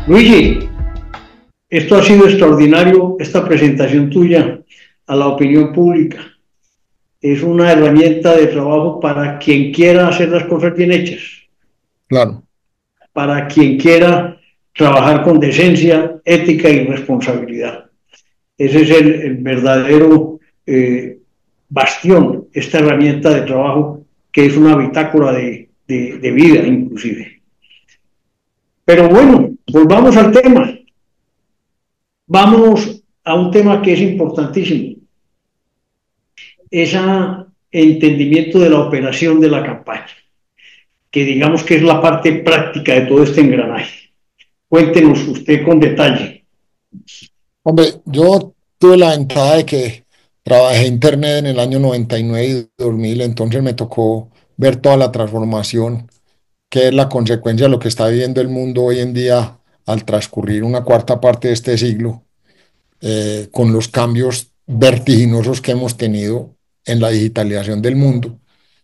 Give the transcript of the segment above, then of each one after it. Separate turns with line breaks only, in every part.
Luigi, esto ha sido extraordinario, esta presentación tuya a la opinión pública. Es una herramienta de trabajo para quien quiera hacer las cosas bien hechas,
Claro,
para quien quiera trabajar con decencia, ética y responsabilidad. Ese es el verdadero bastión, esta herramienta de trabajo que es una bitácora de vida inclusive. Pero bueno, volvamos al tema. Vamos a un tema que es importantísimo, ese entendimiento de la operación de la campaña, que digamos que es la parte práctica de todo este engranaje. Cuéntenos usted con detalle.
hombre, yo tuve la ventaja de que trabajé internet en el año 99 y 2000, entonces me tocó ver toda la transformación que es la consecuencia de lo que está viviendo el mundo hoy en día al transcurrir una cuarta parte de este siglo, con los cambios vertiginosos que hemos tenido en la digitalización del mundo,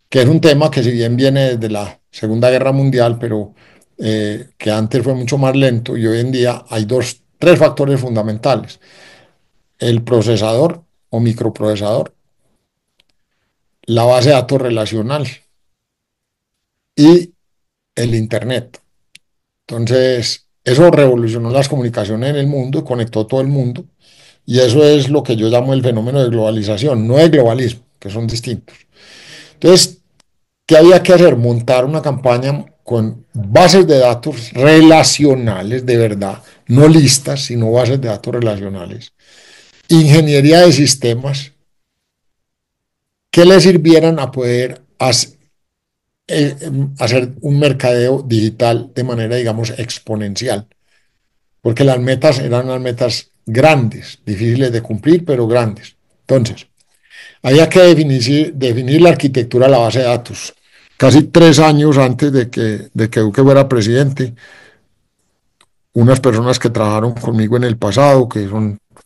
que es un tema que si bien viene desde la Segunda Guerra Mundial, pero que antes fue mucho más lento y hoy en día hay tres factores fundamentales: el procesador o microprocesador, la base de datos relacional y el Internet. Entonces, eso revolucionó las comunicaciones en el mundo, conectó todo el mundo, y eso es lo que yo llamo el fenómeno de globalización, no de globalismo, que son distintos. Entonces, ¿qué había que hacer? Montar una campaña con bases de datos relacionales de verdad, no listas, sino bases de datos relacionales, ingeniería de sistemas que le sirvieran a poder hacer un mercadeo digital de manera, digamos, exponencial, porque las metas eran unas metas grandes, difíciles de cumplir, pero grandes. Entonces, había que definir la arquitectura de la base de datos. Casi 3 años antes de que Duque fuera presidente, unas personas que trabajaron conmigo en el pasado,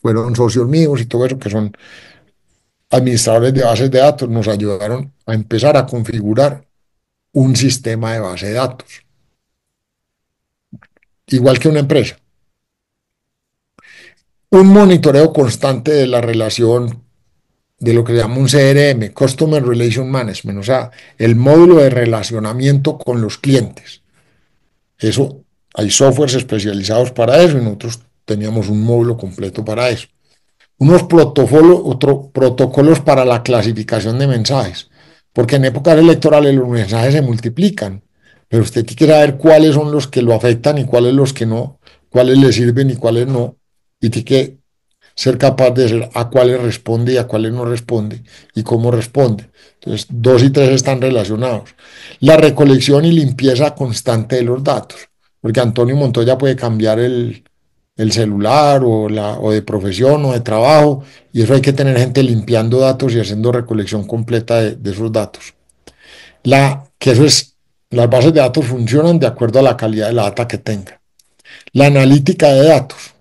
fueron socios míos y todo eso, que son administradores de bases de datos, nos ayudaron a empezar a configurar un sistema de base de datos, igual que una empresa. Un monitoreo constante de la relación de lo que se llama un CRM, Customer Relation Management, o sea, el módulo de relacionamiento con los clientes. Eso, hay softwares especializados para eso y nosotros teníamos un módulo completo para eso. Unos protocolos para la clasificación de mensajes, porque en épocas electorales los mensajes se multiplican, pero usted quiere saber cuáles son los que lo afectan y cuáles los que no, cuáles le sirven y cuáles no, y tiene que ser capaz de ser a cuáles responde y a cuáles no responde y cómo responde. Entonces, dos y tres están relacionados. La recolección y limpieza constante de los datos, porque Antonio Montoya puede cambiar el celular o de profesión o de trabajo, y eso hay que tener gente limpiando datos y haciendo recolección completa de esos datos. Que eso es, las bases de datos funcionan de acuerdo a la calidad de la data que tenga. La analítica de datos,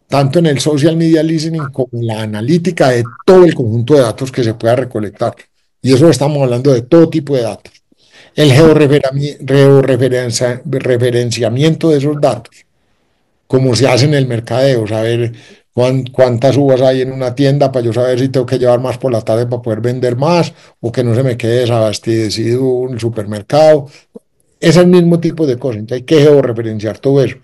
tanto en el social media listening como en la analítica de todo el conjunto de datos que se pueda recolectar. Y eso estamos hablando de todo tipo de datos. El georreferenciamiento de esos datos, como se hace en el mercadeo, saber cuántas uvas hay en una tienda para yo saber si tengo que llevar más por la tarde para poder vender más o que no se me quede desabastecido en el supermercado. Es el mismo tipo de cosas. Entonces hay que georreferenciar todo eso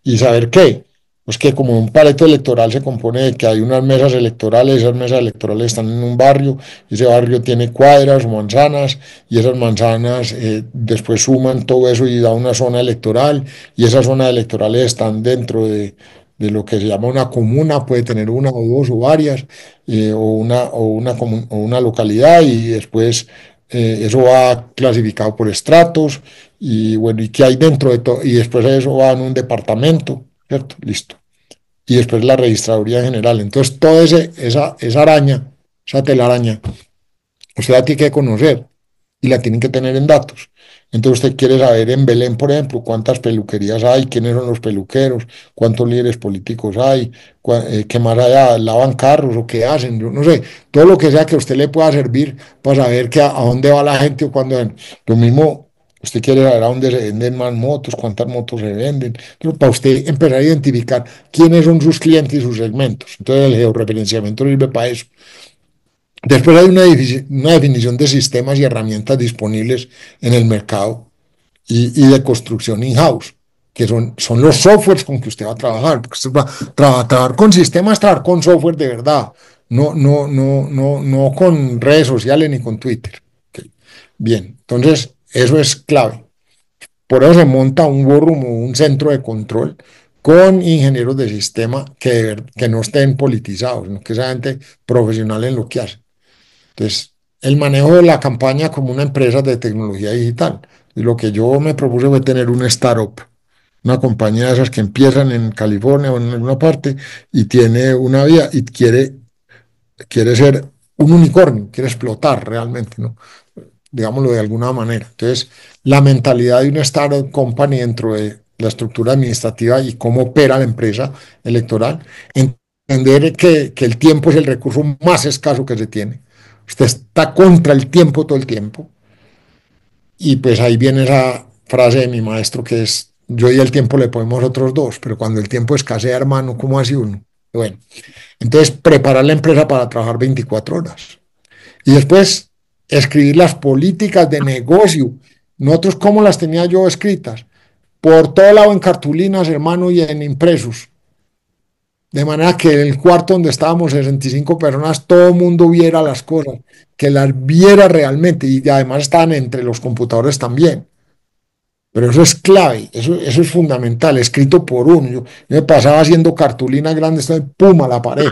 y saber qué. Pues que como un paleto electoral se compone de que hay unas mesas electorales, esas mesas electorales están en un barrio, ese barrio tiene cuadras o manzanas, y esas manzanas después suman todo eso y da una zona electoral, y esas zonas electorales están dentro de lo que se llama una comuna, puede tener una o dos o varias, o una localidad, y después eso va clasificado por estratos, y bueno, y qué hay dentro de todo, y después eso va en un departamento, ¿cierto? Listo. Y después la registraduría general. Entonces, toda esa araña, esa telaraña, usted la tiene que conocer y la tienen que tener en datos. Entonces, usted quiere saber en Belén, por ejemplo, cuántas peluquerías hay, quiénes son los peluqueros, cuántos líderes políticos hay, qué más allá, lavan carros o qué hacen, yo no sé, todo lo que sea que a usted le pueda servir para saber a dónde va la gente o cuándo. Lo mismo Usted quiere saber a dónde se venden más motos, cuántas motos se venden, pero para usted empezar a identificar quiénes son sus clientes y sus segmentos. Entonces el georreferenciamiento sirve para eso. Después hay una definición de sistemas y herramientas disponibles en el mercado y de construcción in-house, que son los softwares con que usted va a trabajar. Porque usted va a trabajar con sistemas, trabajar con software de verdad, no con redes sociales ni con Twitter. Okay. Bien, entonces eso es clave. Por eso se monta un war room o un centro de control con ingenieros de sistema que no estén politizados, sino que sean gente profesional en lo que hacen. Entonces, el manejo de la campaña como una empresa de tecnología digital. Y lo que yo me propuse fue tener una startup, una compañía de esas que empiezan en California o en alguna parte y tiene una vía y quiere ser un unicornio, quiere explotar realmente, ¿no? Digámoslo de alguna manera. Entonces, la mentalidad de una startup company dentro de la estructura administrativa y cómo opera la empresa electoral, entender que el tiempo es el recurso más escaso que se tiene. Usted está contra el tiempo todo el tiempo. Y pues ahí viene esa frase de mi maestro que es, yo y el tiempo le podemos otros dos, pero cuando el tiempo escasea, hermano, ¿cómo hace uno? Bueno, entonces preparar la empresa para trabajar 24 horas. Y después escribir las políticas de negocio. Nosotros, ¿cómo las tenía yo escritas? Por todo lado en cartulinas, hermano, y en impresos. De manera que en el cuarto donde estábamos 65 personas, todo el mundo viera las cosas, que las viera realmente. Y además estaban entre los computadores también. Pero eso es clave, eso es fundamental, escrito por uno. Yo me pasaba haciendo cartulinas grandes, pum, a la pared.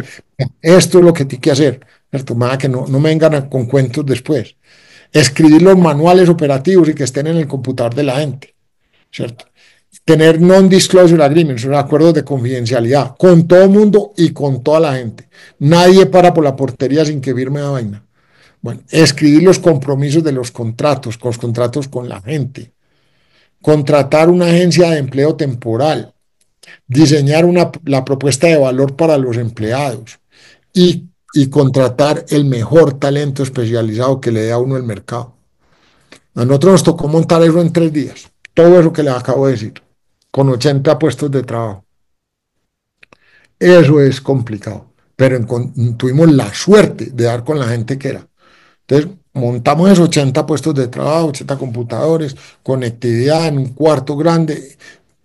Esto es lo que tiene que hacer, ¿cierto? Nada que no me vengan con cuentos después. Escribir los manuales operativos y que estén en el computador de la gente, ¿cierto? Tener non-disclosure agreements, acuerdos de confidencialidad, con todo el mundo y con toda la gente. Nadie para por la portería sin que firme la vaina. Bueno, escribir los compromisos de los contratos con la gente, contratar una agencia de empleo temporal, diseñar la propuesta de valor para los empleados y contratar el mejor talento especializado que le dé a uno el mercado. A nosotros nos tocó montar eso en 3 días, todo eso que les acabo de decir, con 80 puestos de trabajo. Eso es complicado, pero tuvimos la suerte de dar con la gente que era. Entonces, montamos esos 80 puestos de trabajo, 80 computadores, conectividad en un cuarto grande,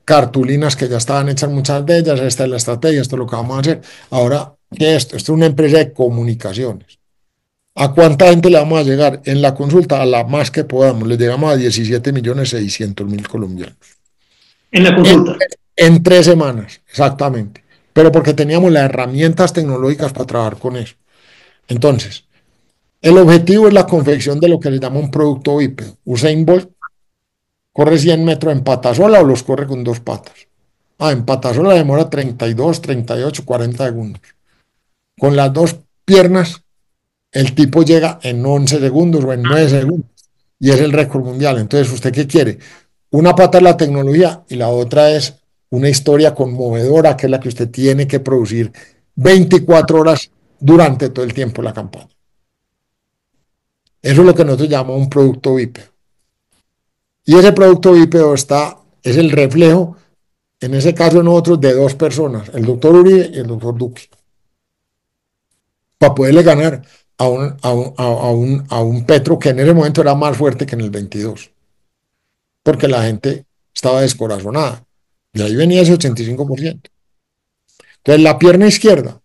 cartulinas que ya estaban hechas muchas de ellas, esta es la estrategia, esto es lo que vamos a hacer. Ahora, ¿qué es esto? Esto es una empresa de comunicaciones. ¿A cuánta gente le vamos a llegar? En la consulta, a la más que podamos, le llegamos a 17.600.000 colombianos.
En la
En,
consulta.
en 3 semanas, exactamente. Pero porque teníamos las herramientas tecnológicas para trabajar con eso. Entonces, el objetivo es la confección de lo que se llama un producto bípedo. Usain Bolt corre 100 metros en pata sola o los corre con 2 patas. En pata sola demora 32, 38, 40 segundos. Con las 2 piernas, el tipo llega en 11 segundos o en 9 segundos y es el récord mundial. Entonces, ¿usted qué quiere? Una pata es la tecnología y la otra es una historia conmovedora que es la que usted tiene que producir 24 horas durante todo el tiempo de la campaña. Eso es lo que nosotros llamamos un producto bípedo. Y ese producto bípedo es el reflejo, en ese caso nosotros, de 2 personas, el doctor Uribe y el doctor Duque, para poderle ganar a un Petro que en ese momento era más fuerte que en el 22, porque la gente estaba descorazonada. Y ahí venía ese 85%. Entonces, la pierna izquierda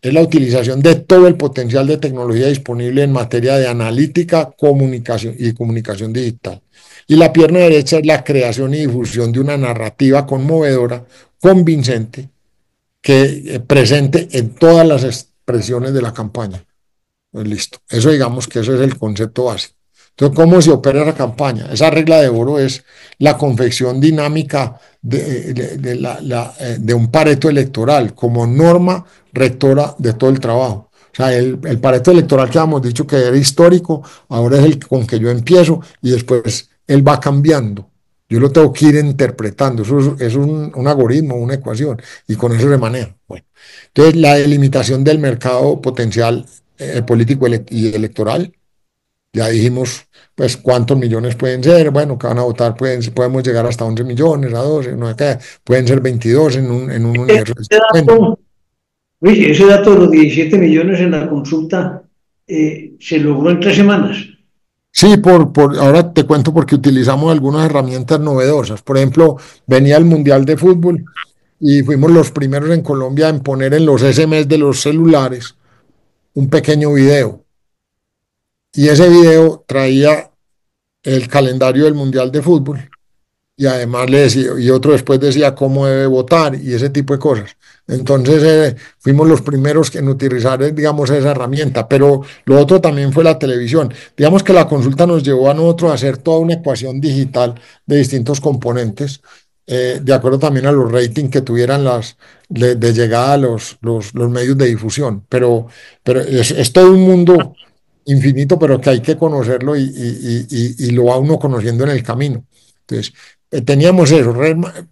es la utilización de todo el potencial de tecnología disponible en materia de analítica, comunicación y comunicación digital. Y la pierna derecha es la creación y difusión de una narrativa conmovedora, convincente, que presente en todas las expresiones de la campaña. Pues listo. Eso digamos que eso es el concepto básico. Entonces, ¿cómo se opera la campaña? Esa regla de oro es la confección dinámica de un Pareto electoral como norma rectora de todo el trabajo. O sea, el Pareto electoral que habíamos dicho que era histórico, ahora es el con que yo empiezo y después él va cambiando. Yo lo tengo que ir interpretando. Eso es un algoritmo, una ecuación, y con eso se maneja. Bueno, entonces, la delimitación del mercado potencial político y electoral, Ya dijimos, pues, cuántos millones pueden ser. Bueno, que van a votar, podemos llegar hasta 11 millones, a 12, no sé qué. Pueden ser 22 en un universo de
Ese
50.
dato, oye, ese dato de los 17 millones en la consulta se logró en 3 semanas.
Sí, ahora te cuento porque utilizamos algunas herramientas novedosas. Por ejemplo, venía el Mundial de Fútbol y fuimos los primeros en Colombia en poner en los SMS de los celulares un pequeño video. Y ese video traía el calendario del Mundial de Fútbol y además le decía, y otro después decía cómo debe votar y ese tipo de cosas. Entonces fuimos los primeros en utilizar, digamos, esa herramienta, pero lo otro también fue la televisión. Digamos que la consulta nos llevó a nosotros a hacer toda una ecuación digital de distintos componentes, de acuerdo también a los ratings que tuvieran de llegada a los medios de difusión. Pero es todo un mundo infinito, pero que hay que conocerlo y lo va uno conociendo en el camino. Entonces, teníamos eso,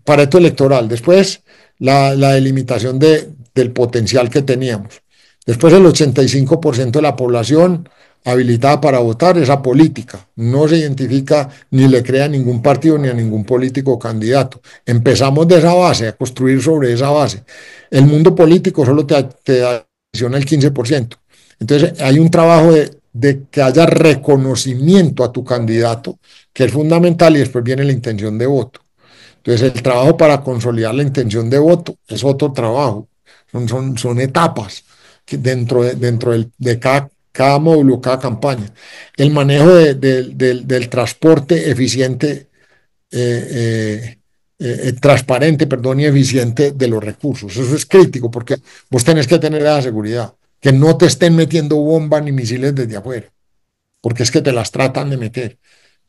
Pareto electoral, después la delimitación del potencial que teníamos, después el 85% de la población habilitada para votar es apolítica, no se identifica ni le crea a ningún partido ni a ningún político o candidato. Empezamos de esa base, a construir sobre esa base. El mundo político solo te da el 15%. Entonces hay un trabajo de que haya reconocimiento a tu candidato, que es fundamental, y después viene la intención de voto. Entonces, el trabajo para consolidar la intención de voto es otro trabajo. Son etapas que de cada módulo, cada campaña. El manejo del transporte eficiente, transparente, perdón, y eficiente de los recursos. Eso es crítico porque vos tenés que tener la seguridad, que no te estén metiendo bombas ni misiles desde afuera, porque es que te las tratan de meter.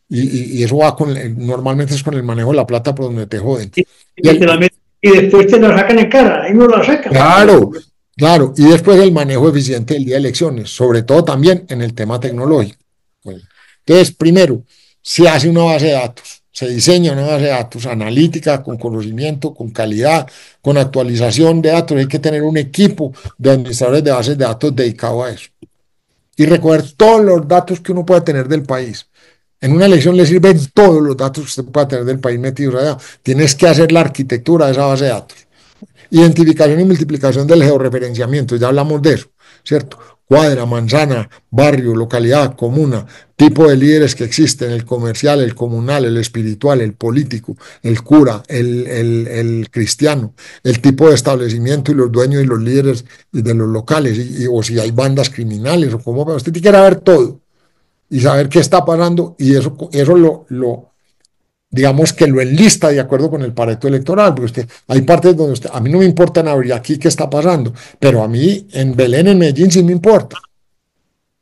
Y eso va normalmente es con el manejo de la plata por donde te joden.
Y,
Y
y te la meten, y después te la sacan en cara, ahí no la sacan.
claro, claro. Y después el manejo eficiente del día de elecciones, sobre todo también en el tema tecnológico. Bueno, entonces, primero, se hace una base de datos, se diseña una base de datos analítica, con conocimiento, con calidad, con actualización de datos. Hay que tener un equipo de administradores de bases de datos dedicado a eso. Y recoger todos los datos que uno pueda tener del país. En una elección le sirven todos los datos que usted pueda tener del país metidos allá. Tienes que hacer la arquitectura de esa base de datos. Identificación y multiplicación del georreferenciamiento, ya hablamos de eso, ¿cierto? Cuadra, manzana, barrio, localidad, comuna, tipo de líderes que existen, el comercial, el comunal, el espiritual, el político, el cura, el cristiano, el tipo de establecimiento y los dueños y los líderes de los locales, o si hay bandas criminales, o cómo, usted tiene que ver todo y saber qué está pasando, y eso digamos que lo enlista de acuerdo con el Pareto electoral, porque hay partes donde a mí no me importa en Abril aquí qué está pasando, pero a mí en Belén, en Medellín sí me importa,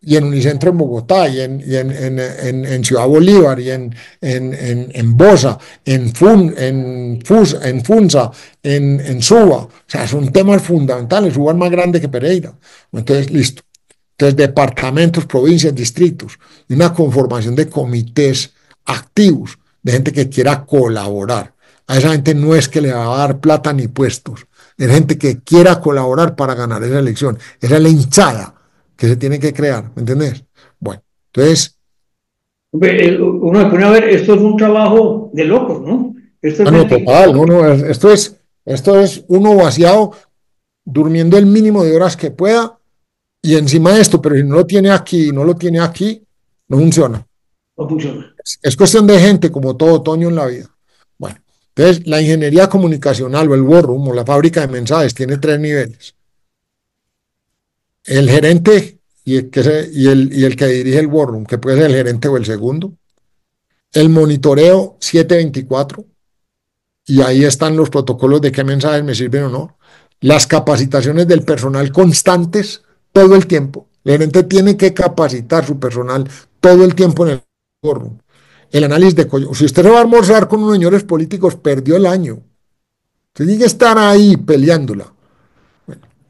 y en Unicentro en Bogotá, en Ciudad Bolívar, y en Bosa, en Funza, en Suba, o sea, son temas fundamentales. Suba es más grande que Pereira. Entonces, listo. Entonces, departamentos, provincias, distritos, y una conformación de comités activos, de gente que quiera colaborar. A esa gente no es que le va a dar plata ni puestos, es gente que quiera colaborar para ganar esa elección. Esa es la hinchada que se tiene que crear, ¿me entendés? Bueno, entonces,
Uno se pone a ver, esto es un trabajo de locos, ¿no? Esto es
no,
gente que...
total, esto es uno vaciado, durmiendo el mínimo de horas que pueda, y encima de esto, pero si no lo tiene aquí, no lo tiene aquí, no funciona.
no funciona.
Es cuestión de gente, como todo otoño en la vida. Bueno, entonces la ingeniería comunicacional o el war room o la fábrica de mensajes tiene 3 niveles. El gerente y el que dirige el war room, que puede ser el gerente o el segundo. El monitoreo 724, y ahí están los protocolos de qué mensajes me sirven o no. Las capacitaciones del personal constantes todo el tiempo. El gerente tiene que capacitar su personal todo el tiempo en el war room. El análisis de coyuntura. Si usted se va a almorzar con unos señores políticos, perdió el año. Usted tiene que estar ahí peleándola.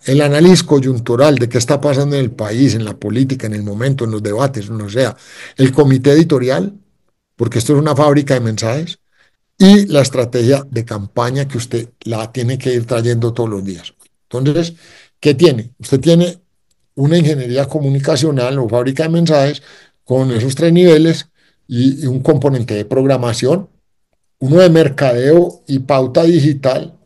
El análisis coyuntural de qué está pasando en el país, en la política, en el momento, en los debates, no sea. El comité editorial, porque esto es una fábrica de mensajes. Y la estrategia de campaña que usted la tiene que ir trayendo todos los días. Entonces, ¿qué tiene? Usted tiene una ingeniería comunicacional o fábrica de mensajes con esos tres niveles y un componente de programación, uno de mercadeo y pauta digital,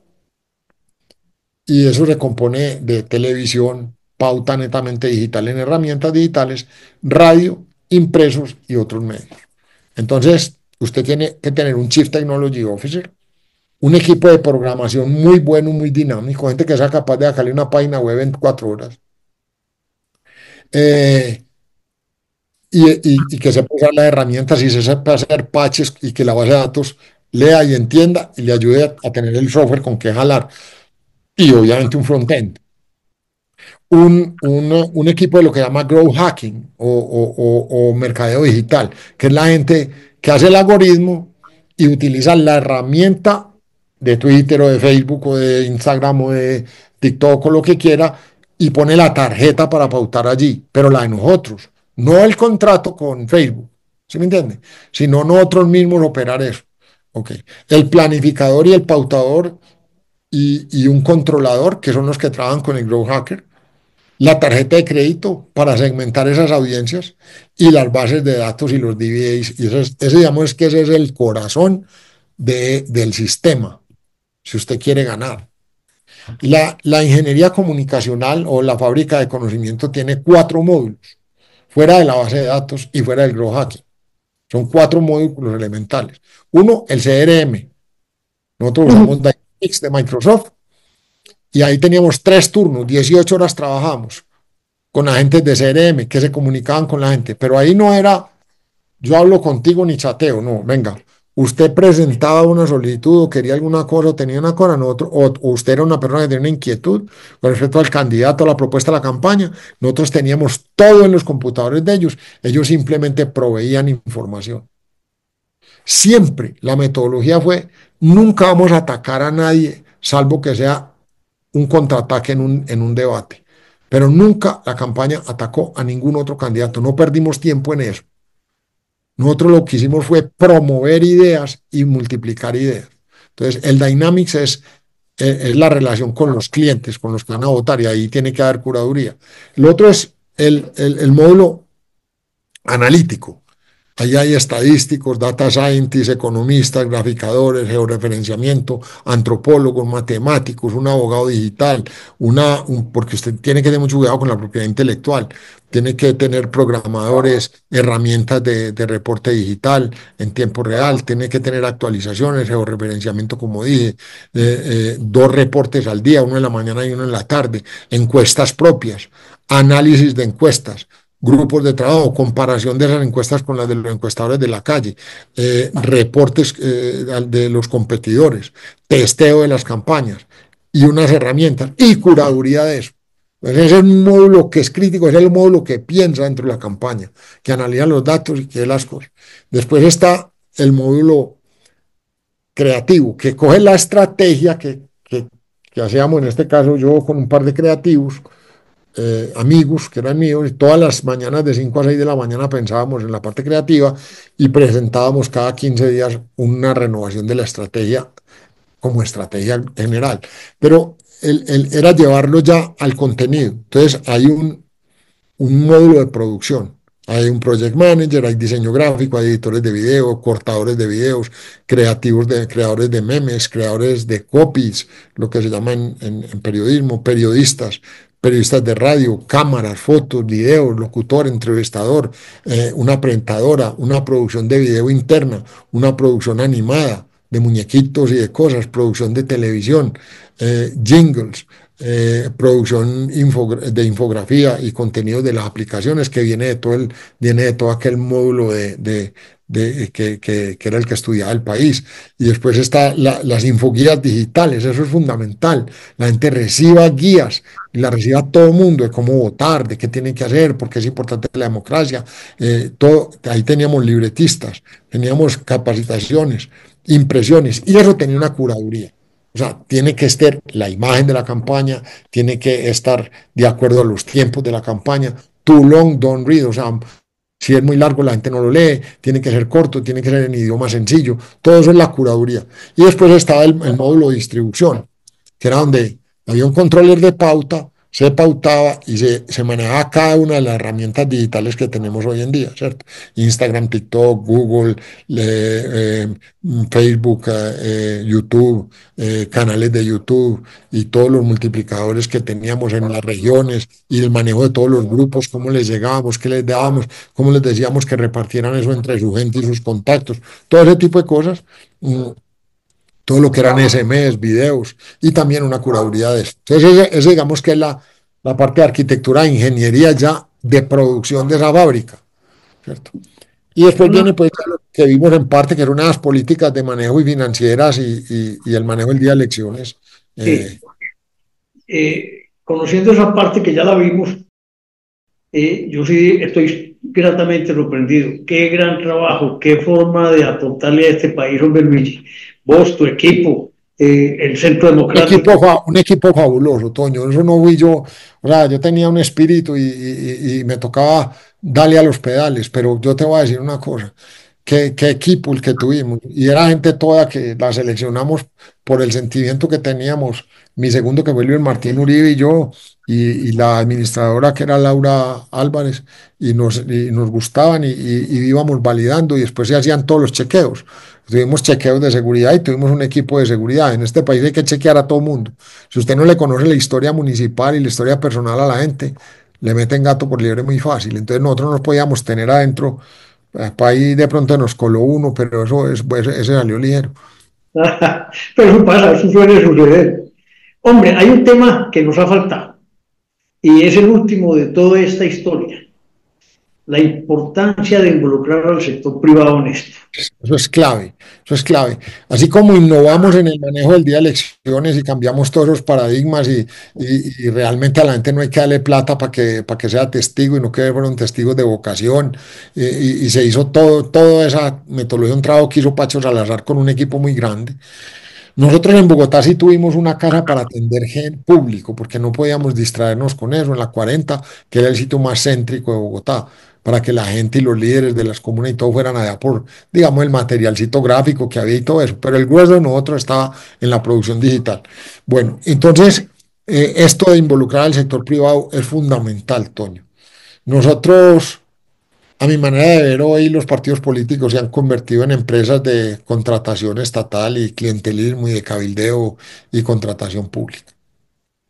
y eso se compone de televisión, pauta netamente digital en herramientas digitales, radio, impresos y otros medios. Entonces, usted tiene que tener un Chief Technology Officer, un equipo de programación muy bueno, muy dinámico, gente que sea capaz de sacarle una página web en 4 horas. Eh, y que sepa usar las herramientas y se sepa hacer patches y que la base de datos lea y entienda y le ayude a tener el software con que jalar. Y obviamente un frontend. Un equipo de lo que llama growth hacking o mercadeo digital, que es la gente que hace el algoritmo y utiliza la herramienta de Twitter o de Facebook o de Instagram o de TikTok o lo que quiera y pone la tarjeta para pautar allí, pero la de nosotros, no el contrato con Facebook, ¿sí me entiende? Sino nosotros mismos operar eso. Okay. El planificador y el pautador y un controlador, que son los que trabajan con el Growth Hacker, la tarjeta de crédito para segmentar esas audiencias y las bases de datos y los DBAs. Y ese digamos que ese es el corazón del sistema, si usted quiere ganar. La ingeniería comunicacional o la fábrica de conocimiento tiene 4 módulos, fuera de la base de datos y fuera del growth hacking. Son 4 módulos elementales. Uno, el CRM. Nosotros usamos Dynamics de Microsoft y ahí teníamos 3 turnos, 18 horas trabajamos con agentes de CRM que se comunicaban con la gente, pero ahí no era yo hablo contigo ni chateo, no, venga, usted presentaba una solicitud o quería alguna cosa o tenía una cosa, nosotros, o usted era una persona que tenía una inquietud con respecto al candidato, a la propuesta, a la campaña, nosotros teníamos todo en los computadores de ellos simplemente proveían información. Siempre la metodología fue, nunca vamos a atacar a nadie, salvo que sea un contraataque en un debate. Pero nunca la campaña atacó a ningún otro candidato. No perdimos tiempo en eso. Nosotros lo que hicimos fue promover ideas y multiplicar ideas. Entonces, el Dynamics es la relación con los clientes, con los que van a votar, y ahí tiene que haber curaduría. El otro es el módulo analítico. Ahí hay estadísticos, data scientists, economistas, graficadores, georreferenciamiento, antropólogos, matemáticos, un abogado digital, porque usted tiene que tener mucho cuidado con la propiedad intelectual, tiene que tener programadores, herramientas de reporte digital en tiempo real, tiene que tener actualizaciones, georreferenciamiento, como dije, 2 reportes al día, uno en la mañana y uno en la tarde, encuestas propias, análisis de encuestas, grupos de trabajo, comparación de esas encuestas con las de los encuestadores de la calle, reportes de los competidores, testeo de las campañas y unas herramientas y curaduría de eso. Entonces ese es un módulo que es crítico, es el módulo que piensa dentro de la campaña, que analiza los datos y que las cosas. Después está el módulo creativo, que coge la estrategia que hacíamos, en este caso yo con un par de creativos, amigos que eran míos, y todas las mañanas de 5 a 6 de la mañana pensábamos en la parte creativa y presentábamos cada 15 días una renovación de la estrategia como estrategia general. Pero era llevarlo ya al contenido. Entonces hay un módulo de producción. Hay un project manager, hay diseño gráfico, hay editores de video, cortadores de videos, creadores de memes, creadores de copies, lo que se llama en periodismo, periodistas de radio, cámaras, fotos, videos, locutor, entrevistador, una presentadora, una producción de video interna, una producción animada de muñequitos y de cosas, producción de televisión, jingles, producción de infografía y contenido de las aplicaciones, que viene de todo aquel módulo que era el que estudiaba el país. Y después está las infoguías digitales, eso es fundamental. La gente reciba guías, y la reciba todo el mundo, de cómo votar, de qué tienen que hacer, porque es importante la democracia. Ahí teníamos libretistas, teníamos capacitaciones, impresiones, y eso tenía una curaduría. O sea, tiene que estar la imagen de la campaña, tiene que estar de acuerdo a los tiempos de la campaña. Too long, don't read. O sea, si es muy largo, la gente no lo lee. Tiene que ser corto, tiene que ser en idioma sencillo. Todo eso es la curaduría. Y después estaba el módulo de distribución, que era donde había un controller de pauta, se pautaba y se manejaba cada una de las herramientas digitales que tenemos hoy en día, ¿cierto? Instagram, TikTok, Google, Facebook, YouTube, canales de YouTube y todos los multiplicadores que teníamos en las regiones y el manejo de todos los grupos, cómo les llegábamos, qué les dábamos, cómo les decíamos que repartieran eso entre su gente y sus contactos, todo ese tipo de cosas. Todo lo que eran SMS, videos y también una curaduría de eso. Entonces, ese digamos que es la parte de arquitectura e ingeniería ya de producción de esa fábrica, ¿cierto? Y después
Una,
viene pues ya lo que vimos en parte, que eran unas políticas de manejo y financieras y el manejo del día de elecciones.
sí,
Eh,
conociendo esa parte que ya la vimos, yo sí estoy gratamente sorprendido. Qué gran trabajo, qué forma de aportarle a este país, hombre Luigi. Vos, tu equipo, el Centro Democrático.
un equipo fabuloso, Toño. Eso no fui yo. O sea, yo tenía un espíritu y me tocaba darle a los pedales, pero yo te voy a decir una cosa. Qué equipo el que tuvimos. Y era gente toda que la seleccionamos por el sentimiento que teníamos. Mi segundo, que fue Luis Martín Uribe, y yo, y la administradora, que era Laura Álvarez, y nos gustaban y íbamos validando, y después se hacían todos los chequeos. Tuvimos chequeos de seguridad y tuvimos un equipo de seguridad. En este país hay que chequear a todo mundo. Si usted no le conoce la historia municipal y la historia personal a la gente, le meten gato por liebre muy fácil. Entonces nosotros nos podíamos tener adentro. Para ahí de pronto nos coló uno, pero pues, ese salió ligero.
Pero pasa, eso suele suceder. Hombre, hay un tema que nos ha faltado y es el último de toda esta historia, la importancia de involucrar al sector privado en esto.
Eso es clave, eso es clave. Así como innovamos en el manejo del día de elecciones y cambiamos todos esos paradigmas y realmente a la gente no hay que darle plata para que sea testigo y no que fueron testigos de vocación y se hizo toda esa metodología, un trabajo que hizo Pacho Salazar con un equipo muy grande. Nosotros en Bogotá sí tuvimos una casa para atender público, porque no podíamos distraernos con eso, en la 40, que era el sitio más céntrico de Bogotá, para que la gente y los líderes de las comunas y todo fueran allá por, digamos, el materialcito gráfico que había y todo eso, pero el grueso de nosotros estaba en la producción digital. Bueno, entonces, esto de involucrar al sector privado es fundamental, Toño. Nosotros a mi manera de ver, hoy los partidos políticos se han convertido en empresas de contratación estatal y clientelismo y de cabildeo y contratación pública.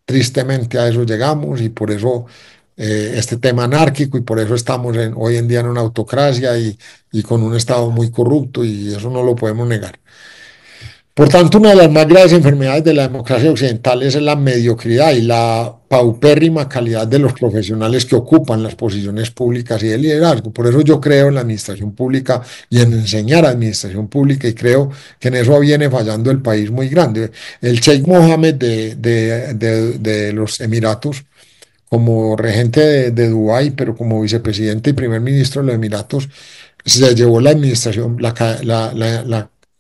Tristemente a eso llegamos y por eso este tema anárquico y por eso estamos hoy en día en una autocracia y con un Estado muy corrupto y eso no lo podemos negar. Por tanto, una de las más graves enfermedades de la democracia occidental es la mediocridad y la paupérrima calidad de los profesionales que ocupan las posiciones públicas y de liderazgo. Por eso yo creo en la administración pública y en enseñar administración pública y creo que en eso viene fallando el país muy grande. El Sheikh Mohammed de los Emiratos como regente de Dubái, pero como vicepresidente y primer ministro de los Emiratos, se llevó la administración,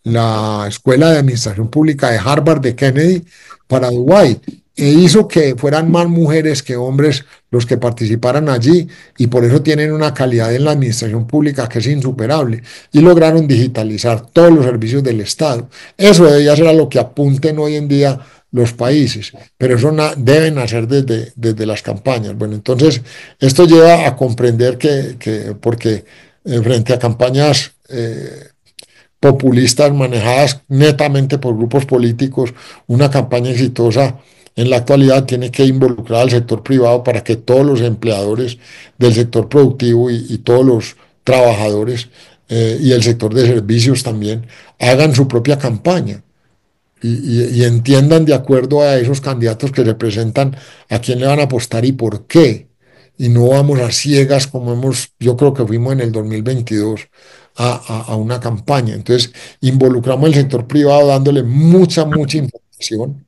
la Escuela de Administración Pública de Harvard de Kennedy para Dubái e hizo que fueran más mujeres que hombres los que participaran allí y por eso tienen una calidad en la administración pública que es insuperable y lograron digitalizar todos los servicios del Estado. Eso debería ser a lo que apunten hoy en día los países, pero eso deben hacer desde las campañas. Bueno, entonces esto lleva a comprender porque frente a campañas populistas manejadas netamente por grupos políticos, una campaña exitosa en la actualidad tiene que involucrar al sector privado para que todos los empleadores del sector productivo y todos los trabajadores y el sector de servicios también hagan su propia campaña y entiendan de acuerdo a esos candidatos que representan a quién le van a apostar y por qué. Y no vamos a ciegas como yo creo que fuimos en el 2022 a una campaña. Entonces, involucramos el sector privado dándole mucha información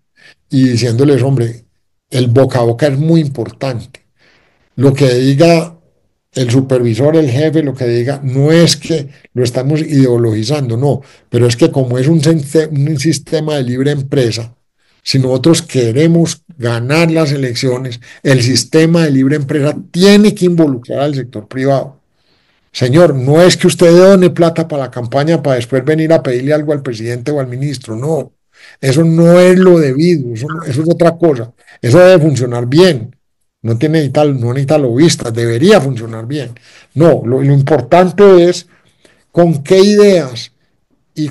y diciéndoles, hombre, el boca a boca es muy importante. Lo que diga el supervisor, el jefe, lo que diga, no es que lo estamos ideologizando, no, pero es que como es un sistema de libre empresa, si nosotros queremos ganar las elecciones, el sistema de libre empresa tiene que involucrar al sector privado. Señor, no es que usted done plata para la campaña para después venir a pedirle algo al presidente o al ministro, no. Eso no es lo debido, eso es otra cosa. Eso debe funcionar bien. no necesita lobistas, debería funcionar bien. No, lo importante es con qué ideas y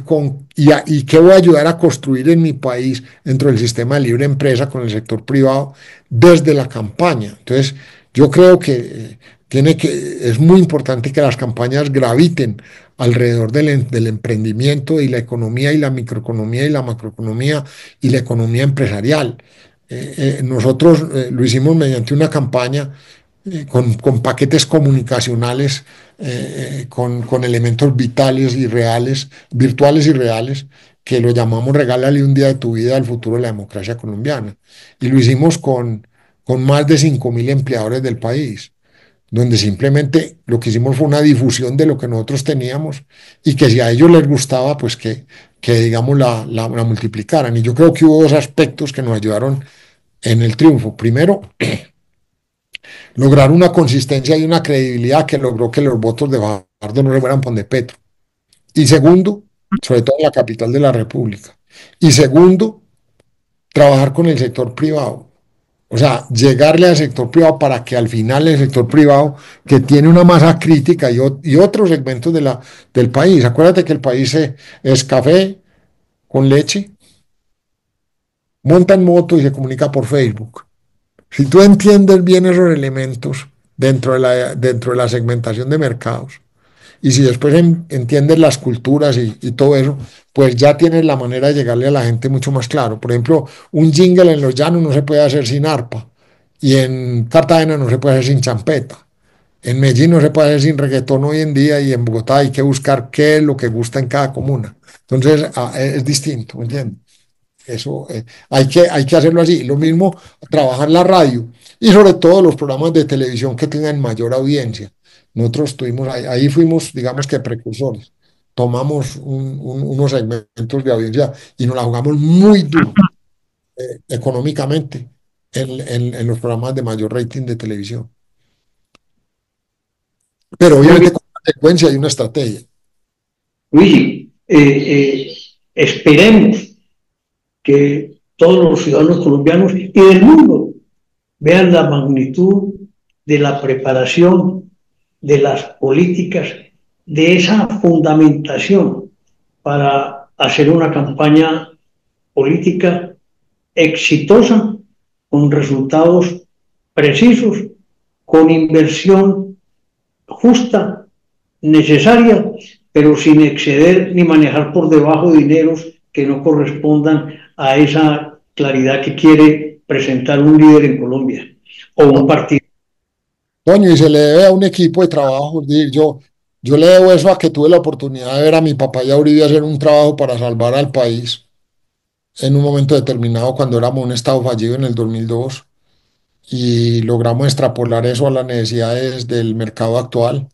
qué voy a ayudar a construir en mi país dentro del sistema de libre empresa con el sector privado desde la campaña. Entonces, yo creo que es muy importante que las campañas graviten alrededor del emprendimiento y la economía y la microeconomía y la macroeconomía y la economía empresarial. Nosotros lo hicimos mediante una campaña con paquetes comunicacionales, con elementos vitales y reales, virtuales y reales, que lo llamamos Regálale un día de tu vida al futuro de la democracia colombiana. Y lo hicimos con más de 5.000 empleadores del país, donde simplemente lo que hicimos fue una difusión de lo que nosotros teníamos y que si a ellos les gustaba, pues que digamos, la multiplicaran. Y yo creo que hubo dos aspectos que nos ayudaron en el triunfo. Primero, lograr una consistencia y una credibilidad que logró que los votos de Fajardo no se fueran por de Petro. Y segundo, sobre todo en la capital de la República. Y segundo, trabajar con el sector privado. O sea, llegarle al sector privado para que al final el sector privado, que tiene una masa crítica y otros segmentos del país, acuérdate que el país es café con leche, monta en moto y se comunica por Facebook. Si tú entiendes bien esos elementos dentro de la segmentación de mercados, y si después entiendes las culturas y todo eso, pues ya tienes la manera de llegarle a la gente mucho más claro. Por ejemplo, un jingle en los llanos no se puede hacer sin arpa, y en Cartagena no se puede hacer sin champeta. En Medellín no se puede hacer sin reggaetón hoy en día, y en Bogotá hay que buscar qué es lo que gusta en cada comuna. Entonces, es distinto, ¿me entiendes? Eso hay que hacerlo así. Lo mismo, trabajar la radio y sobre todo los programas de televisión que tengan mayor audiencia. Nosotros estuvimos ahí fuimos, digamos que precursores. Tomamos unos segmentos de audiencia y nos la jugamos muy duro económicamente en los programas de mayor rating de televisión. Pero
Muy bien,
obviamente con una secuencia y una estrategia.
Luigi. Esperemos que todos los ciudadanos colombianos y del mundo vean la magnitud de la preparación de las políticas, de esa fundamentación para hacer una campaña política exitosa, con resultados precisos, con inversión justa, necesaria, pero sin exceder ni manejar por debajo dineros que no correspondan a esa claridad que quiere presentar un líder en Colombia o un partido.
Toño, y se le debe a un equipo de trabajo. Yo le debo eso a que tuve la oportunidad de ver a mi papá y a Uribe hacer un trabajo para salvar al país en un momento determinado cuando éramos un estado fallido en el 2002, y logramos extrapolar eso a las necesidades del mercado actual.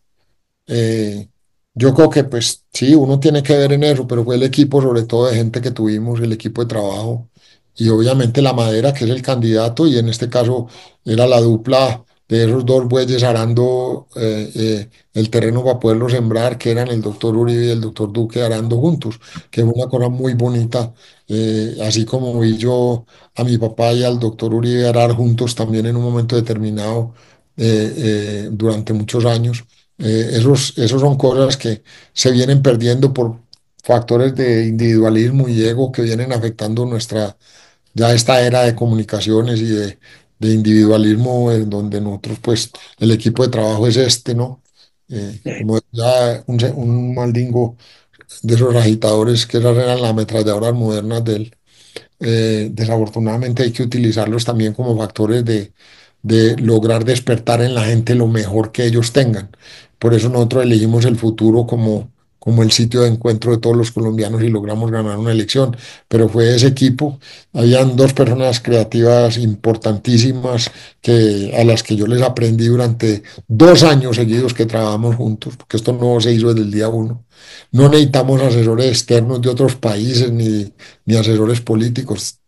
Eh, yo creo que pues sí, uno tiene que ver en eso, pero fue el equipo sobre todo de gente que tuvimos, el equipo de trabajo y obviamente la madera, que es el candidato, y en este caso era la dupla de esos dos bueyes arando el terreno para poderlo sembrar, que eran el doctor Uribe y el doctor Duque arando juntos, que fue una cosa muy bonita, así como vi yo a mi papá y al doctor Uribe arar juntos también en un momento determinado durante muchos años. Esos son cosas que se vienen perdiendo por factores de individualismo y ego que vienen afectando ya esta era de comunicaciones y de individualismo, en donde nosotros, pues, el equipo de trabajo es este, ¿no? Como ya un maldingo de esos agitadores, que esas eran las ametralladoras modernas desafortunadamente hay que utilizarlos también como factores de lograr despertar en la gente lo mejor que ellos tengan. Por eso nosotros elegimos el futuro como el sitio de encuentro de todos los colombianos y logramos ganar una elección. Pero fue ese equipo, habían dos personas creativas importantísimas a las que yo les aprendí durante 2 años seguidos que trabajamos juntos, porque esto no se hizo desde el día uno. No necesitamos asesores externos de otros países ni asesores políticos.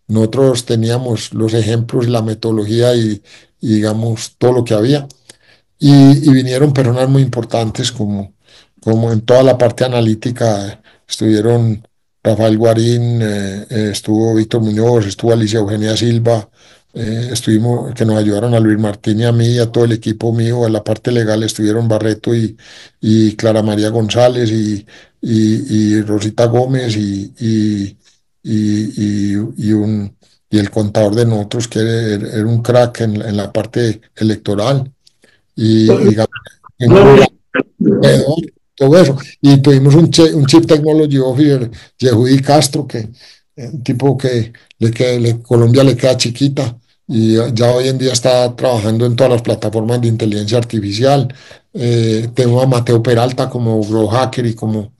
Nosotros teníamos los ejemplos, la metodología y digamos todo lo que había. Y vinieron personas muy importantes como en toda la parte analítica. Estuvieron Rafael Guarín, estuvo Víctor Muñoz, estuvo Alicia Eugenia Silva, que nos ayudaron a Luis Martín y a mí y a todo el equipo mío, a la parte legal estuvieron Barreto y Clara María González y Rosita Gómez y el contador de nosotros, que era un crack en la parte electoral, y en
Claro.
alrededor, todo eso. Y tuvimos un Chief Technology Officer, Yehudi Castro, que un tipo que Colombia le queda chiquita y ya hoy en día está trabajando en todas las plataformas de inteligencia artificial. Tengo a Mateo Peralta como Grow Hacker y como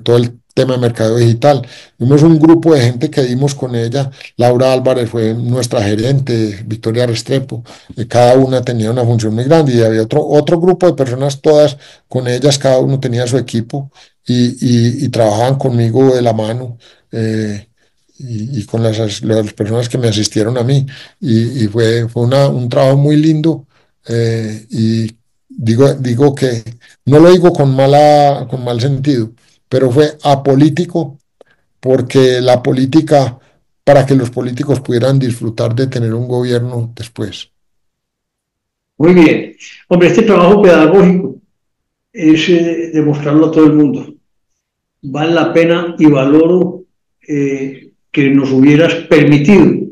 todo el tema de mercado digital. Tuvimos un grupo de gente que dimos con ella. Laura Álvarez fue nuestra gerente, Victoria Restrepo, cada una tenía una función muy grande y había otro grupo de personas, todas con ellas, cada uno tenía su equipo y trabajaban conmigo de la mano, eh, y con las personas que me asistieron a mí. Y fue un trabajo muy lindo, y digo que no lo digo con mal sentido, pero fue apolítico porque la política, para que los políticos pudieran disfrutar de tener un gobierno después.
Muy bien. Hombre, este trabajo pedagógico es demostrarlo a todo el mundo. Vale la pena y valoro que nos hubieras permitido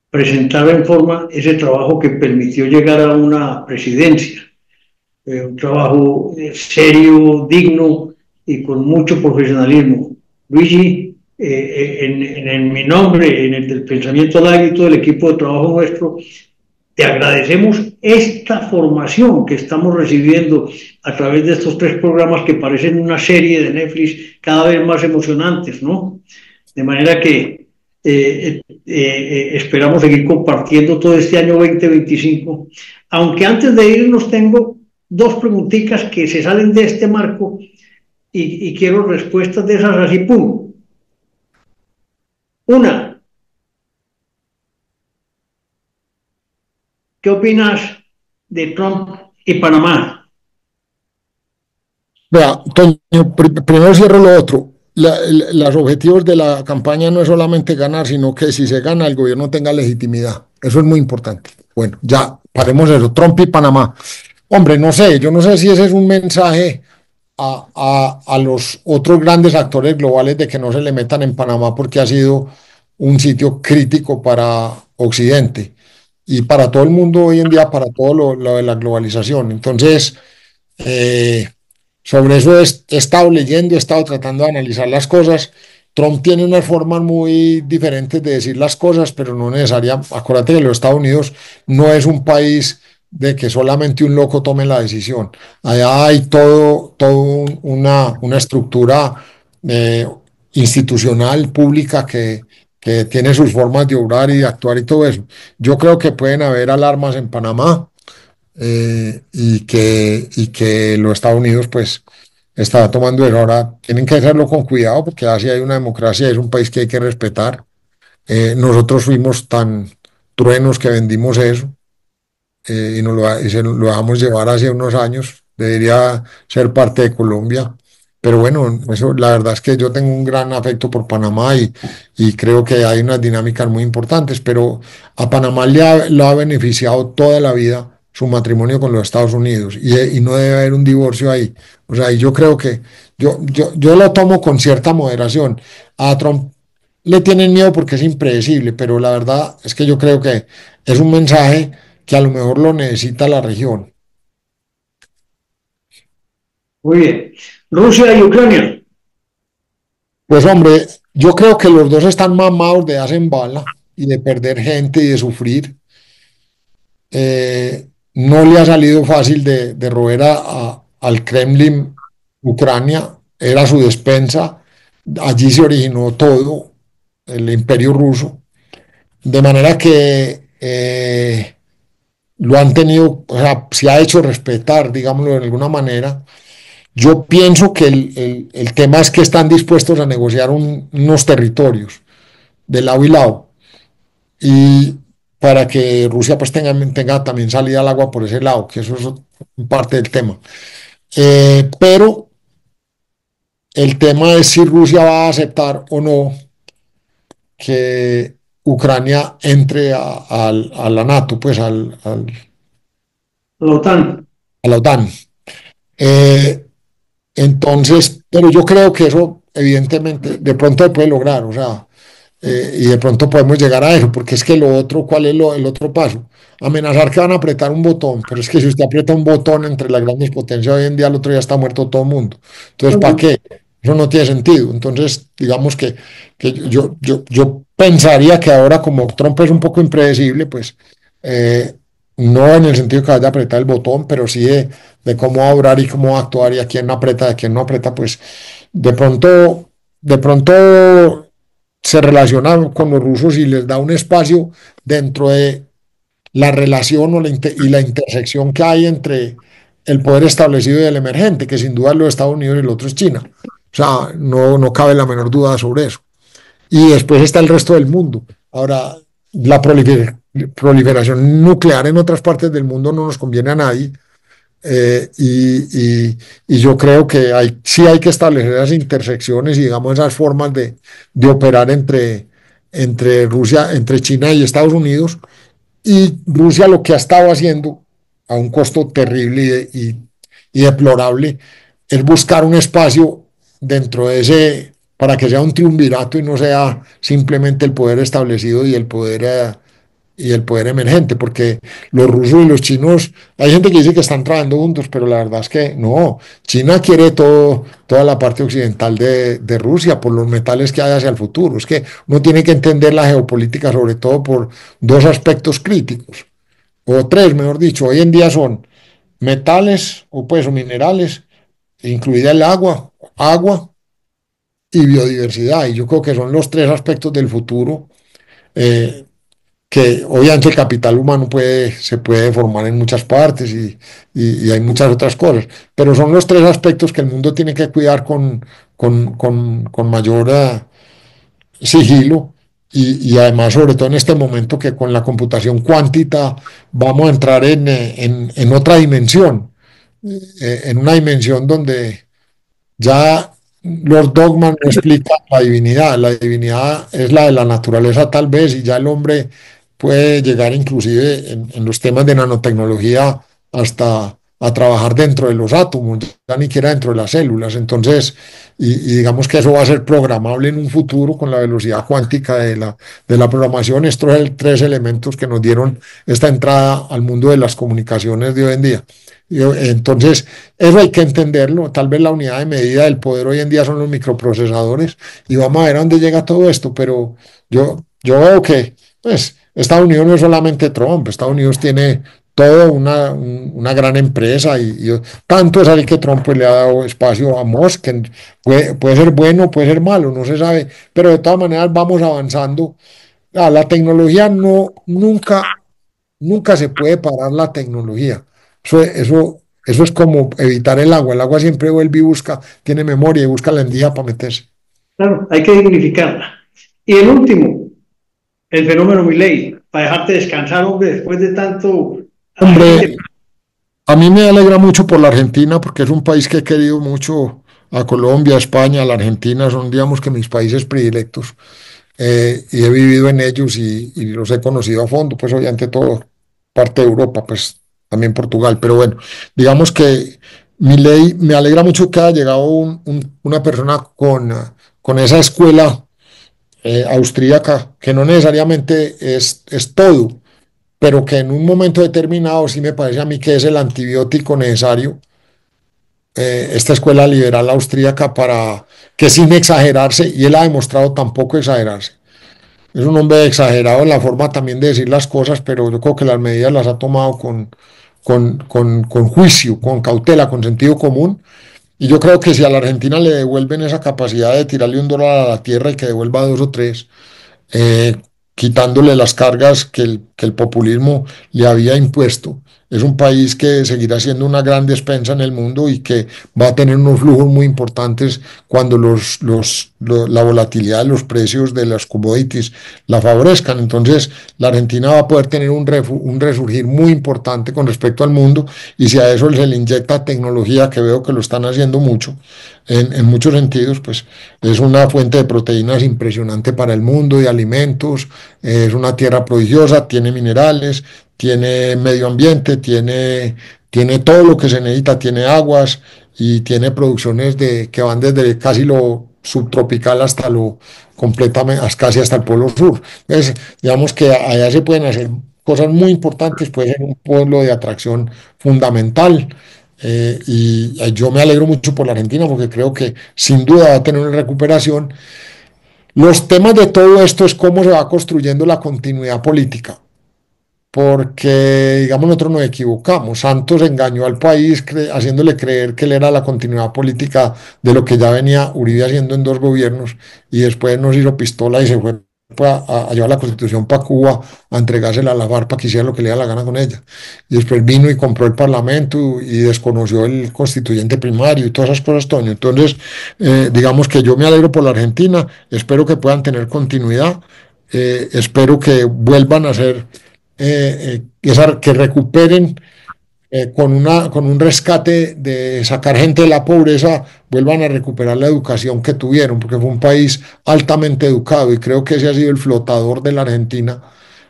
presentar en forma ese trabajo que permitió llegar a una presidencia. Un trabajo serio, digno y con mucho profesionalismo. Luigi, en mi nombre, en el del Pensamiento Live y todo el equipo de trabajo nuestro, te agradecemos esta formación que estamos recibiendo a través de estos tres programas que parecen una serie de Netflix cada vez más emocionantes, ¿no? De manera que esperamos seguir compartiendo todo este año 2025. Aunque antes de irnos tengo dos preguntitas que se salen de este marco y quiero respuestas de esas así, pum. Una, ¿qué opinas de Trump y Panamá?
Vea, Toño, primero cierro lo otro. Los objetivos de la campaña no es solamente ganar, sino que si se gana, el gobierno tenga legitimidad. Eso es muy importante. Bueno, ya paremos eso. Trump y Panamá. Hombre, no sé, yo no sé si ese es un mensaje a los otros grandes actores globales de que no se le metan en Panamá porque ha sido un sitio crítico para Occidente y para todo el mundo hoy en día, para todo lo de la globalización. Entonces, eh, sobre eso he estado leyendo, he estado tratando de analizar las cosas. Trump tiene unas formas muy diferentes de decir las cosas, pero no necesariamente. Acuérdate que los Estados Unidos no es un país de que solamente un loco tome la decisión. Allá hay una estructura eh, institucional, pública, que tiene sus formas de obrar y de actuar y todo eso. Yo creo que pueden haber alarmas en Panamá, y que los Estados Unidos pues está tomando eso. Ahora tienen que hacerlo con cuidado porque así hay una democracia, es un país que hay que respetar. Nosotros fuimos tan truenos que vendimos eso, y se lo dejamos llevar hace unos años. Debería ser parte de Colombia. Pero bueno, eso, la verdad es que yo tengo un gran afecto por Panamá y creo que hay unas dinámicas muy importantes, pero a Panamá lo ha beneficiado toda la vida su matrimonio con los Estados Unidos y no debe haber un divorcio ahí. O sea, y yo creo que yo lo tomo con cierta moderación. A Trump le tienen miedo porque es impredecible, pero la verdad es que yo creo que es un mensaje que a lo mejor lo necesita la región.
Muy bien. Rusia y Ucrania.
Pues hombre, yo creo que los dos están mamados de hacen bala y de perder gente y de sufrir. No le ha salido fácil de roer al Kremlin Ucrania, era su despensa, allí se originó todo, el imperio ruso, de manera que lo han tenido, o sea, se ha hecho respetar, digámoslo de alguna manera. Yo pienso que el tema es que están dispuestos a negociar unos territorios de lado y lado y para que Rusia pues tenga también salida al agua por ese lado, que eso es parte del tema. Pero el tema es si Rusia va a aceptar o no que Ucrania entre a la NATO, pues
La OTAN.
a la OTAN. Eh, entonces, pero yo creo que eso evidentemente de pronto se puede lograr, o sea, y de pronto podemos llegar a eso, porque es que lo otro, ¿cuál es el otro paso? Amenazar que van a apretar un botón, pero es que si usted aprieta un botón entre las grandes potencias hoy en día, el otro ya está muerto todo el mundo. Entonces, ¿para qué? Eso no tiene sentido. Entonces, digamos que yo pensaría que ahora como Trump es un poco impredecible, pues eh, no en el sentido que vaya a apretar el botón, pero sí de cómo va a obrar y cómo va a actuar y a quién no aprieta, a quién no aprieta, pues de pronto se relaciona con los rusos y les da un espacio dentro de la relación y la intersección que hay entre el poder establecido y el emergente, que sin duda es los Estados Unidos y el otro es China. O sea, no cabe la menor duda sobre eso. Y después está el resto del mundo. Ahora, la proliferación nuclear en otras partes del mundo no nos conviene a nadie. Y yo creo que sí hay que establecer esas intersecciones y, digamos, esas formas de operar entre Rusia, entre China y Estados Unidos. Y Rusia lo que ha estado haciendo a un costo terrible y deplorable es buscar un espacio dentro de ese, para que sea un triunvirato y no sea simplemente el poder establecido y el poder emergente, porque los rusos y los chinos, hay gente que dice que están trabajando juntos, pero la verdad es que no. China quiere toda la parte occidental de Rusia por los metales que hay hacia el futuro. Es que uno tiene que entender la geopolítica sobre todo por dos aspectos críticos, o tres, mejor dicho. Hoy en día son metales o minerales, incluida el agua y biodiversidad. Y yo creo que son los tres aspectos del futuro. eh, que obviamente el capital humano se puede formar en muchas partes y hay muchas otras cosas, pero son los tres aspectos que el mundo tiene que cuidar con mayor sigilo y además, sobre todo en este momento que con la computación cuántica vamos a entrar en otra dimensión, en una dimensión donde ya los dogmas no explican la divinidad es la de la naturaleza tal vez, y ya el hombre puede llegar inclusive en los temas de nanotecnología hasta a trabajar dentro de los átomos, ya ni siquiera dentro de las células. Entonces, y digamos que eso va a ser programable en un futuro con la velocidad cuántica de la programación. Estos son tres elementos que nos dieron esta entrada al mundo de las comunicaciones de hoy en día. Entonces, eso hay que entenderlo. Tal vez la unidad de medida del poder hoy en día son los microprocesadores y vamos a ver a dónde llega todo esto, pero yo veo que pues, Estados Unidos no es solamente Trump, Estados Unidos tiene toda una gran empresa y tanto es así que Trump pues, le ha dado espacio a Musk, que puede ser bueno, puede ser malo, no se sabe, pero de todas maneras vamos avanzando. La tecnología nunca se puede parar la tecnología. Eso es como evitar el agua. El agua siempre vuelve y busca, tiene memoria y busca la endija para meterse.
Claro, hay que dignificarla. Y el último, el fenómeno Milei, para dejarte descansar, hombre, después de tanto a la
Hombre,
gente.
a mí me alegra mucho por la Argentina porque es un país que he querido mucho. A Colombia, a España, a la Argentina son, digamos, que mis países predilectos. Y he vivido en ellos y los he conocido a fondo, pues obviamente todo parte de Europa, pues también Portugal, pero bueno, digamos que mi ley me alegra mucho que haya llegado una persona con esa escuela austríaca, que no necesariamente es todo, pero que en un momento determinado sí me parece a mí que es el antibiótico necesario, esta escuela liberal austríaca para que sin exagerarse, y él ha demostrado tampoco exagerarse. Es un hombre exagerado en la forma también de decir las cosas, pero yo creo que las medidas las ha tomado con juicio, con cautela, con sentido común. Y yo creo que si a la Argentina le devuelven esa capacidad de tirarle un dólar a la tierra y que devuelva dos o tres, eh, quitándole las cargas que el populismo le había impuesto, es un país que seguirá siendo una gran despensa en el mundo y que va a tener unos flujos muy importantes cuando la volatilidad de los precios de las commodities la favorezcan. Entonces, la Argentina va a poder tener un resurgir muy importante con respecto al mundo, y si a eso se le inyecta tecnología, que veo que lo están haciendo mucho, en muchos sentidos, pues es una fuente de proteínas impresionante para el mundo, de alimentos, es una tierra prodigiosa, tiene minerales, tiene medio ambiente, tiene todo lo que se necesita, tiene aguas y tiene producciones que van desde casi lo subtropical hasta lo completamente, casi hasta el Polo Sur. Entonces, digamos que allá se pueden hacer cosas muy importantes, puede ser un pueblo de atracción fundamental. Y yo me alegro mucho por la Argentina porque creo que sin duda va a tener una recuperación. Los temas de todo esto es cómo se va construyendo la continuidad política, porque, digamos, nosotros nos equivocamos. Santos engañó al país haciéndole creer que él era la continuidad política de lo que ya venía Uribe haciendo en dos gobiernos, y después nos hizo pistola y se fue a llevar la Constitución para Cuba, a entregársela a la FARC para que hiciera lo que le diera la gana con ella. Y después vino y compró el Parlamento y desconoció el constituyente primario y todas esas cosas, Toño. Entonces, digamos que yo me alegro por la Argentina, espero que puedan tener continuidad, espero que vuelvan a ser que recuperen con un rescate de sacar gente de la pobreza, vuelvan a recuperar la educación que tuvieron, porque fue un país altamente educado y creo que ese ha sido el flotador de la Argentina,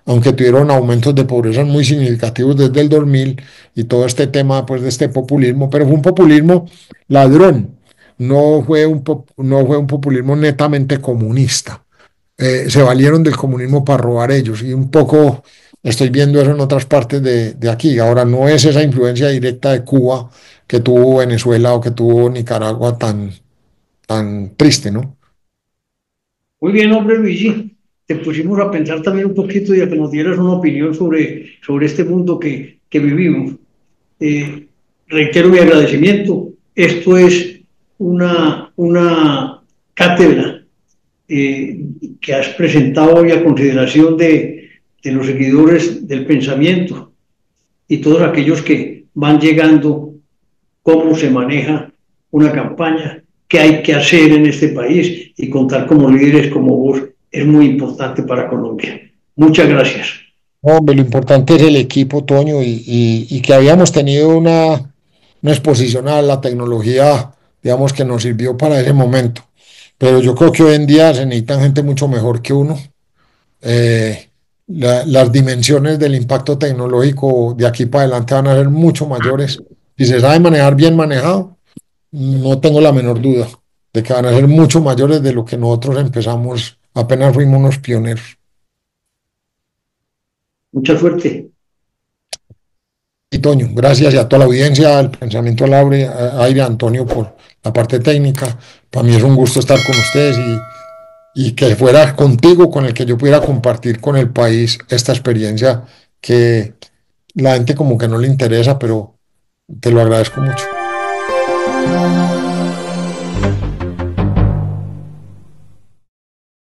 aunque tuvieron aumentos de pobreza muy significativos desde el 2000 y todo este tema pues, de este populismo, pero fue un populismo ladrón, no fue un populismo netamente comunista. Se valieron del comunismo para robar ellos, y un poco estoy viendo eso en otras partes de aquí. Ahora, no es esa influencia directa de Cuba que tuvo Venezuela o que tuvo Nicaragua tan triste, ¿no?
Muy bien, hombre, Luigi. Te pusimos a pensar también un poquito y a que nos dieras una opinión sobre este mundo que vivimos. Eh, Reitero mi agradecimiento. Esto es una cátedra que has presentado hoy a consideración de los seguidores del pensamiento y todos aquellos que van llegando, cómo se maneja una campaña, qué hay que hacer en este país, y contar como líderes como vos es muy importante para Colombia. Muchas gracias.
Hombre, lo importante es el equipo, Toño, y que habíamos tenido una exposición a la tecnología, digamos, que nos sirvió para ese momento. Pero yo creo que hoy en día se necesitan gente mucho mejor que uno. Las dimensiones del impacto tecnológico de aquí para adelante van a ser mucho mayores. Si se sabe manejar bien manejado, no tengo la menor duda de que van a ser mucho mayores de lo que nosotros empezamos, apenas fuimos unos pioneros.
Mucha suerte.
Y Toño, gracias, y a toda la audiencia, al pensamiento al aire, Antonio, por la parte técnica. Para mí es un gusto estar con ustedes, y que fuera contigo con el que yo pudiera compartir con el país esta experiencia que la gente como que no le interesa, pero te lo agradezco mucho.